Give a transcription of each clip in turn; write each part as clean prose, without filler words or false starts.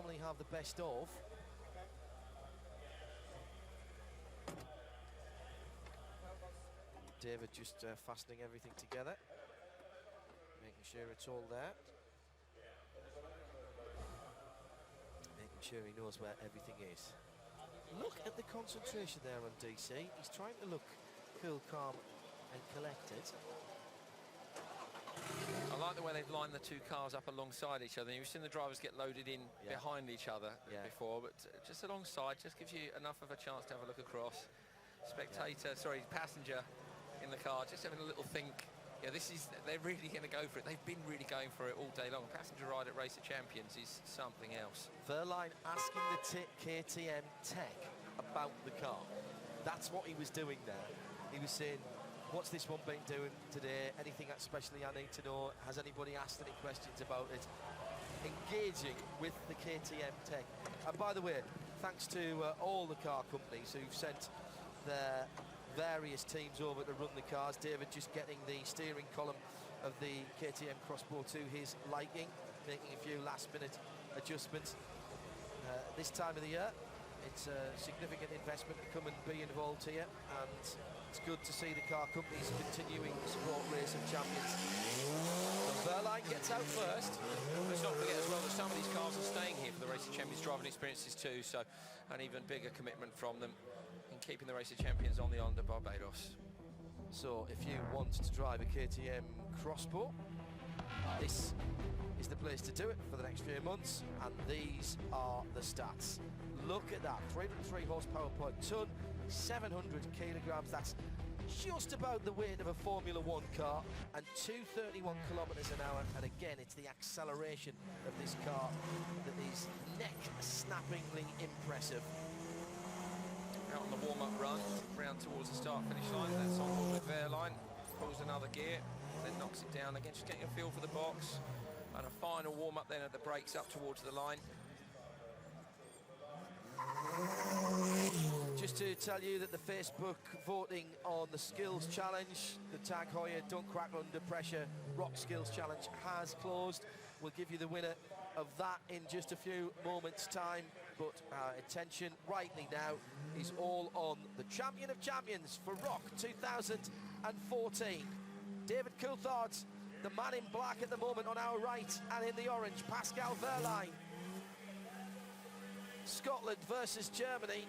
certainly have the best of. David just fastening everything together, making sure it's all there. Making sure he knows where everything is. Look at the concentration there on DC. He's trying to look cool, calm and collected. I like the way they've lined the two cars up alongside each other. You've seen the drivers get loaded in behind each other before, but just alongside just gives you enough of a chance to have a look across. Passenger in the car, just having a little think. Yeah, they're really going to go for it. They've been really going for it all day long. A passenger ride at Race of Champions is something else. Wehrlein asking the KTM tech about the car. That's what he was doing there. He was saying, what's this one been doing today? Anything especially I need to know? Has anybody asked any questions about it? Engaging with the KTM tech. And by the way, thanks to all the car companies who've sent their various teams over to run the cars. David just getting the steering column of the KTM Crossbow to his liking, making a few last-minute adjustments. This time of the year, it's a significant investment to come and be involved here, and it's good to see the car companies continuing to support Race of Champions. So Wehrlein gets out first. Let's not forget as well that some of these cars are staying here for the Race of Champions driving experiences too, so an even bigger commitment from them in keeping the Race of Champions on the island of Barbados. So if you want to drive a KTM Crossbow, this is the place to do it for the next few months, and these are the stats. Look at that, 303 horsepower per tonne, 700 kilograms, that's just about the weight of a Formula 1 car, and 231 kilometers an hour. And again, it's the acceleration of this car that is neck-snappingly impressive. Out on the warm-up run, round towards the start-finish line, that's on board with Wehrlein, pulls another gear, then knocks it down again, just getting a feel for the box, and a final warm-up then at the brakes up towards the line. Just to tell you that the Facebook voting on the Skills Challenge, the Tag Heuer Don't Crack Under Pressure RoC Skills Challenge has closed. We'll give you the winner of that in just a few moments' time, but our attention rightly now is all on the Champion of Champions for RoC 2014. David Coulthard, the man in black at the moment on our right, and in the orange, Pascal Wehrlein. Scotland versus Germany.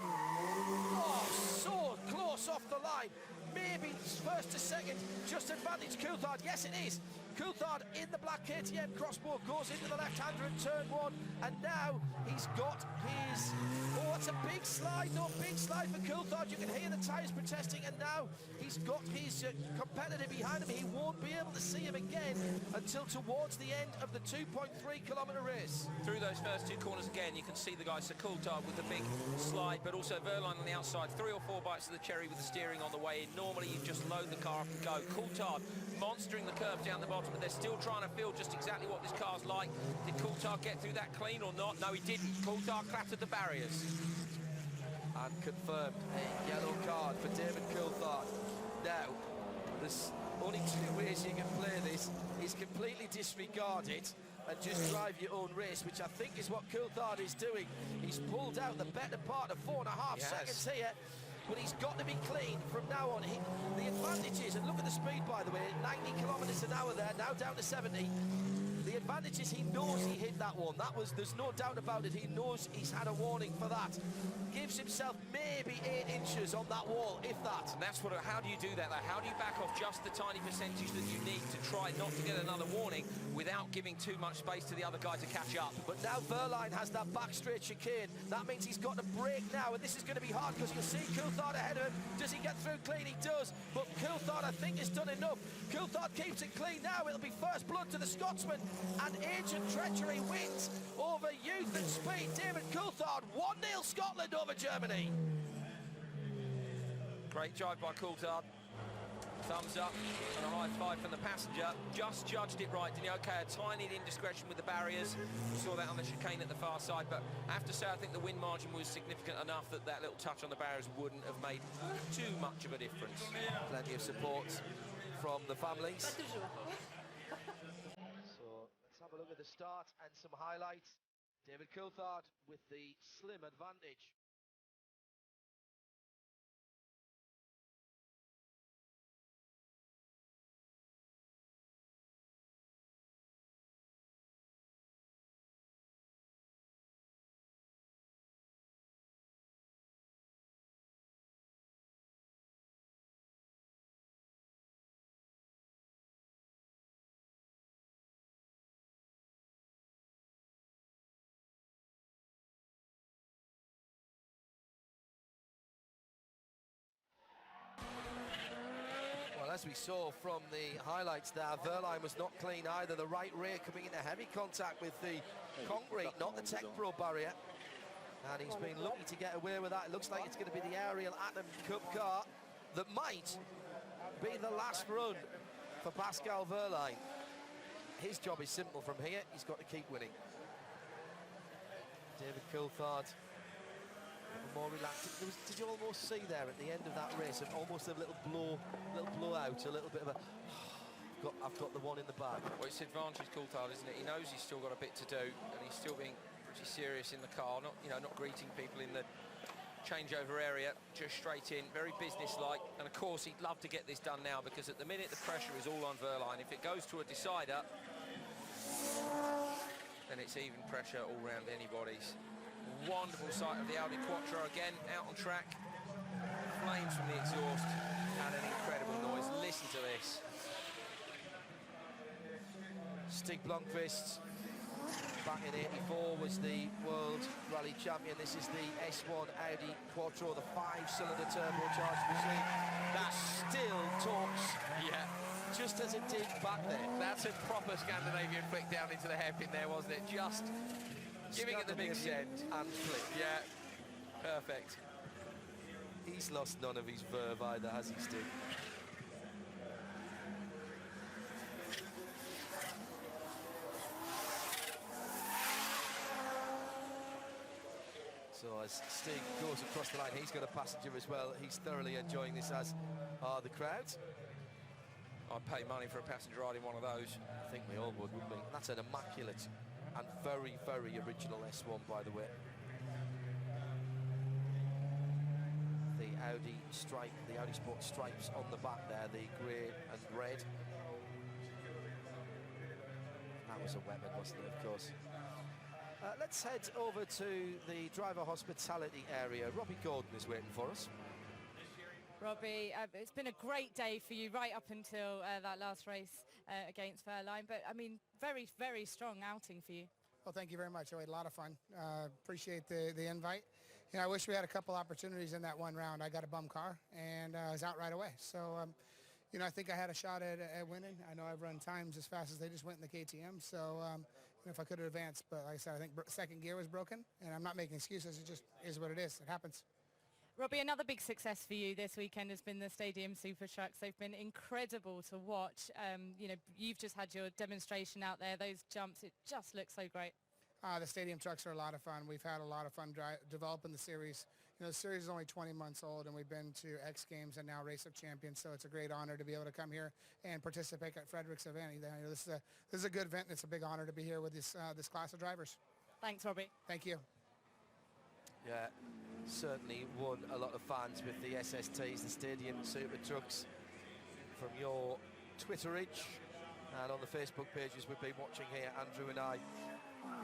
Oh, so close off the line. Maybe first to second, just advantage Coulthard. Yes, it is. Coulthard in the black KTM Crossbow goes into the left-hander in turn one, and now he's got his... Oh, it's a big slide, no, big slide for Coulthard. You can hear the tyres protesting, and now he's got his competitor behind him. He won't be able to see him again until towards the end of the 2.3-kilometre race. Through those first two corners again, you can see the guys, so Coulthard with the big slide, but also Wehrlein on the outside. 3 or 4 bites of the cherry with the steering on the way in. Normally, you just load the car up and go. Coulthard monstering the curve down the bottom, but they're still trying to feel just exactly what this car's like. Did Coulthard get through that clean or not? No, he didn't. Coulthard clattered the barriers. And confirmed a yellow card for David Coulthard. Now, there's only 2 ways you can play this. Is completely disregard it and just drive your own race, which I think is what Coulthard is doing. He's pulled out the better part of 4.5 seconds here, but he's got to be clean from now on. The advantage is, and look at the speed, by the way, 90 kilometers an hour there, now down to 70. The advantage is he knows he hit that one. There's no doubt about it. He knows he's had a warning for that. Gives himself maybe 8 inches on that wall, if that. And that's how do you do that, though? How do you back off just the tiny percentage that you need to try not to get another warning without giving too much space to the other guy to catch up? But now Wehrlein has that back straight chicane. That means he's got to brake now, and this is going to be hard because you'll see Coulthard ahead of him. Does he get through clean? He does. But Coulthard, I think, has done enough. Coulthard keeps it clean now. It'll be first blood to the Scotsman, and ancient treachery wins over youth and speed. David Coulthard, 1-0 Scotland over Germany. Great drive by Coulthard. Thumbs up and a high five from the passenger. Just judged it right, didn't he? Okay, a tiny indiscretion with the barriers. We saw that on the chicane at the far side, but I have to say I think the wind margin was significant enough that that little touch on the barriers wouldn't have made too much of a difference. Plenty of support from the families. So let's have a look at the start and some highlights. David Coulthard with the slim advantage. Well, as we saw from the highlights there, Wehrlein was not clean either. The right rear coming into heavy contact with the concrete, not the Tech Pro barrier. And he's been lucky to get away with that. It looks like it's going to be the Ariel Atom Cup car that might be the last run for Pascal Wehrlein. His job is simple from here. He's got to keep winning. David Coulthard, more relaxed. Did you almost see there at the end of that race, almost a little blowout, a little bit of a, I've got the one in the bag. Well, it's advantage Coulthard, isn't it? He knows he's still got a bit to do, and he's still being pretty serious in the car, not greeting people in the changeover area, just straight in, very businesslike. And of course, he'd love to get this done now, because at the minute the pressure is all on Wehrlein. If it goes to a decider, then it's even pressure all round anybody's. Wonderful sight of the Audi Quattro again, out on track. Flames from the exhaust and an incredible noise. Listen to this. Stig Blomqvist, back in '84, was the World Rally Champion. This is the S1 Audi Quattro, the 5-cylinder turbocharged machine that still talks. Yeah. Just as it did back then. That's a proper Scandinavian flick down into the hairpin there, wasn't it? Just giving it the big send. And flick. Yeah, perfect. He's lost none of his verve either, has he, Stig? So as Stig goes across the line, he's got a passenger as well. He's thoroughly enjoying this, as are the crowd. I'd pay money for a passenger ride in one of those. I think we all would, wouldn't we? That's an immaculate and very, very original S1, by the way. The Audi stripe, the Audi Sport stripes on the back there, the grey and red. That was a weapon, wasn't it, of course. Let's head over to the driver hospitality area. Robbie Gordon is waiting for us. Robbie, it's been a great day for you right up until that last race against Wehrlein, but I mean, very, very strong outing for you. Well, thank you very much. I had a lot of fun. Appreciate the invite. I wish we had a couple opportunities in that one round. I got a bum car, and I was out right away. So, I think I had a shot at winning. I know I've run times as fast as they just went in the KTM, so if I could have advanced. But like I said, I think second gear was broken, and I'm not making excuses. It just is what it is. It happens. Robbie, another big success for you this weekend has been the Stadium Super Trucks. They've been incredible to watch. You've just had your demonstration out there. Those jumps, it just looks so great. The Stadium Trucks are a lot of fun. We've had a lot of fun developing the series. The series is only 20 months old, and we've been to X Games and now Race of Champions, so it's a great honor to be able to come here and participate at Frederick's event. This is a good event, and it's a big honor to be here with this class of drivers. Thanks, Robbie. Thank you. Yeah, certainly won a lot of fans with the SSTs, the Stadium Super Trucks, from your Twitterage and on the Facebook pages we've been watching here, Andrew and I.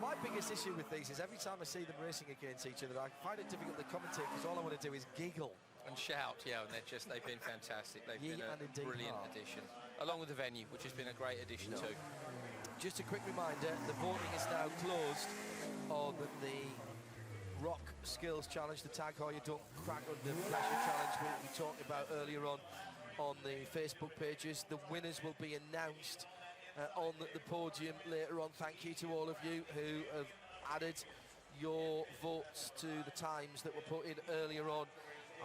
My biggest issue with these is every time I see them racing against each other, I find it difficult to commentate because all I want to do is giggle. And shout, yeah, and they've been fantastic. They've been a brilliant addition, along with the venue, which has been a great addition too. Just a quick reminder, the voting is now closed on the RoC Skills Challenge, the Tag Heuer Don't Crack Under Pressure Challenge we talked about earlier on the Facebook pages. The winners will be announced on the podium later on. Thank you to all of you who have added your votes to the times that were put in earlier on.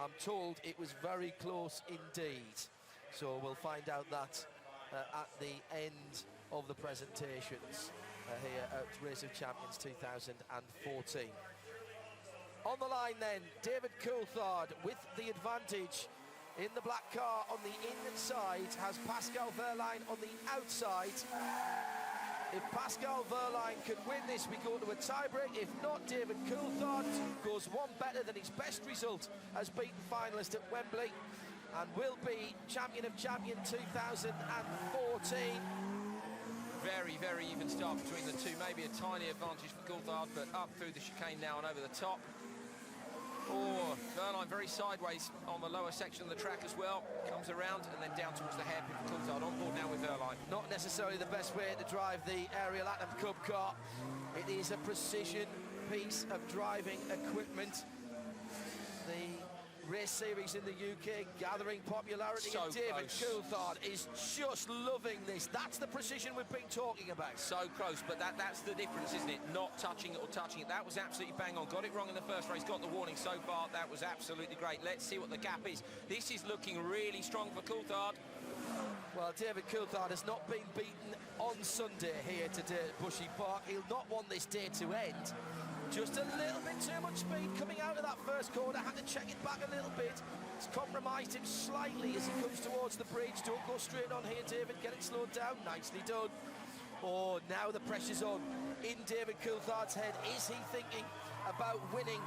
I'm told it was very close indeed, so we'll find out that at the end of the presentations here at Race of Champions 2014. On the line then, David Coulthard with the advantage in the black car on the inside, has Pascal Wehrlein on the outside. If Pascal Wehrlein can win this, we go to a tie-break. If not, David Coulthard goes one better than his best result as beaten finalist at Wembley and will be champion of champion 2014. Very, very even start between the two. Maybe a tiny advantage for Coulthard, but up through the chicane now and over the top. Oh, Wehrlein very sideways on the lower section of the track as well. Comes around and then down towards the hairpin for Coulthard. On board now with Wehrlein. Not necessarily the best way to drive the Aerial Atom Cup car. It is a precision piece of driving equipment. The race series in the UK gathering popularity. So and David close. Coulthard is just loving this. That's the precision we've been talking about. So close, but that's the difference, isn't it? Not touching it or touching it. That was absolutely bang on. Got it wrong in the first race, got the warning so far. That was absolutely great. Let's see what the gap is. This is looking really strong for Coulthard. Well, David Coulthard has not been beaten on Sunday here today at Bushy Park. He'll not want this day to end. Just a little bit too much speed coming out of that first corner. Had to check it back a little bit. It's compromised him slightly as he comes towards the bridge. Don't go straight on here, David. Get it slowed down. Nicely done. Oh, now the pressure's on in David Coulthard's head. Is he thinking about winning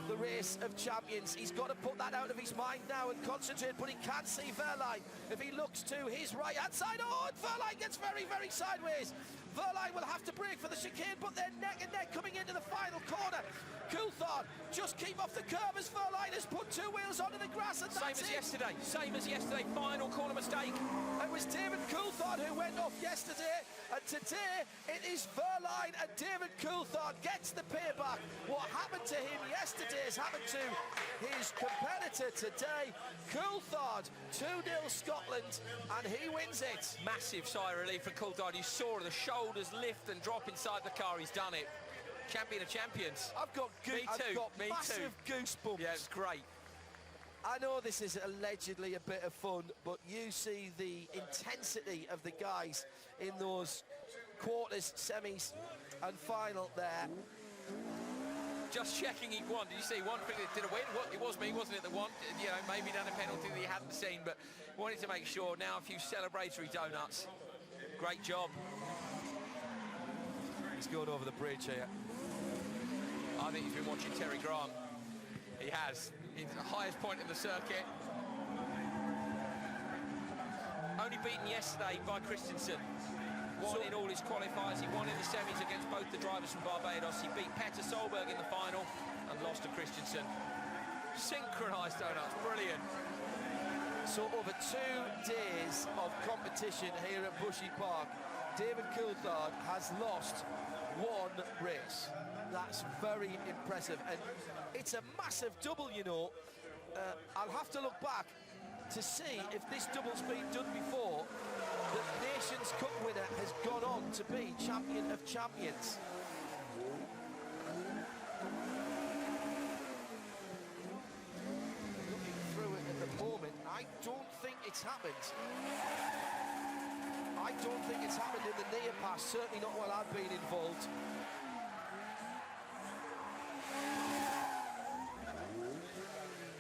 the race of champions? He's got to put that out of his mind now and concentrate, but he can't see Wehrlein. If he looks to his right-hand side, oh, and Wehrlein gets very, very sideways. Wehrlein will have to brake for the chicane, but they're neck and neck coming into the final corner. Coulthard just keep off the curve as Wehrlein has put two wheels onto the grass, and that's it. Same as yesterday, final corner mistake. It was David Coulthard who went off yesterday, and today it is Wehrlein, and David Coulthard gets the payback. What happened to him yesterday has happened to his competitor today. Coulthard, 2-0 Scotland, and he wins it. Massive sigh of relief for Coulthard. You saw the shoulders lift and drop inside the car. He's done it. Champion of champions. I've got massive goosebumps. Yeah, it's great. I know this is allegedly a bit of fun, but you see the intensity of the guys in those quarters, semis and final there. Just checking he won. Did you see one thing that did a win? It was me, wasn't it, that won? You know, maybe done a penalty that he hadn't seen, but wanted to make sure. Now a few celebratory donuts. Great job. He's going over the bridge here. I think he's been watching Terry Grant. He has. It's the highest point in the circuit. Only beaten yesterday by Christensen. Won in all his qualifiers. He won in the semis against both the drivers from Barbados. He beat Petter Solberg in the final and lost to Christensen. Synchronised donuts, brilliant. So over 2 days of competition here at Bushy Park, David Coulthard has lost 1 race. That's very impressive, and it's a massive double, you know. I'll have to look back to see if this double's been done before. The Nations Cup winner has gone on to be champion of champions. Looking through it at the moment, I don't think it's happened. I don't think it's happened in the near past, certainly not while I've been involved.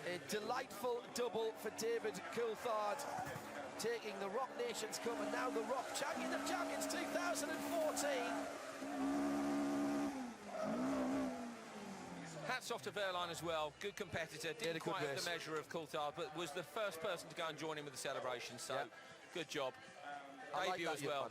A delightful double for David Coulthard, taking the RoC Nations Cup and now the RoC Champion of Champions 2014. Hats off to Wehrlein as well. Good competitor. Didn't quite have the measure of Coulthard, but was the first person to go and join him with the celebration. So, good job. Debut as well.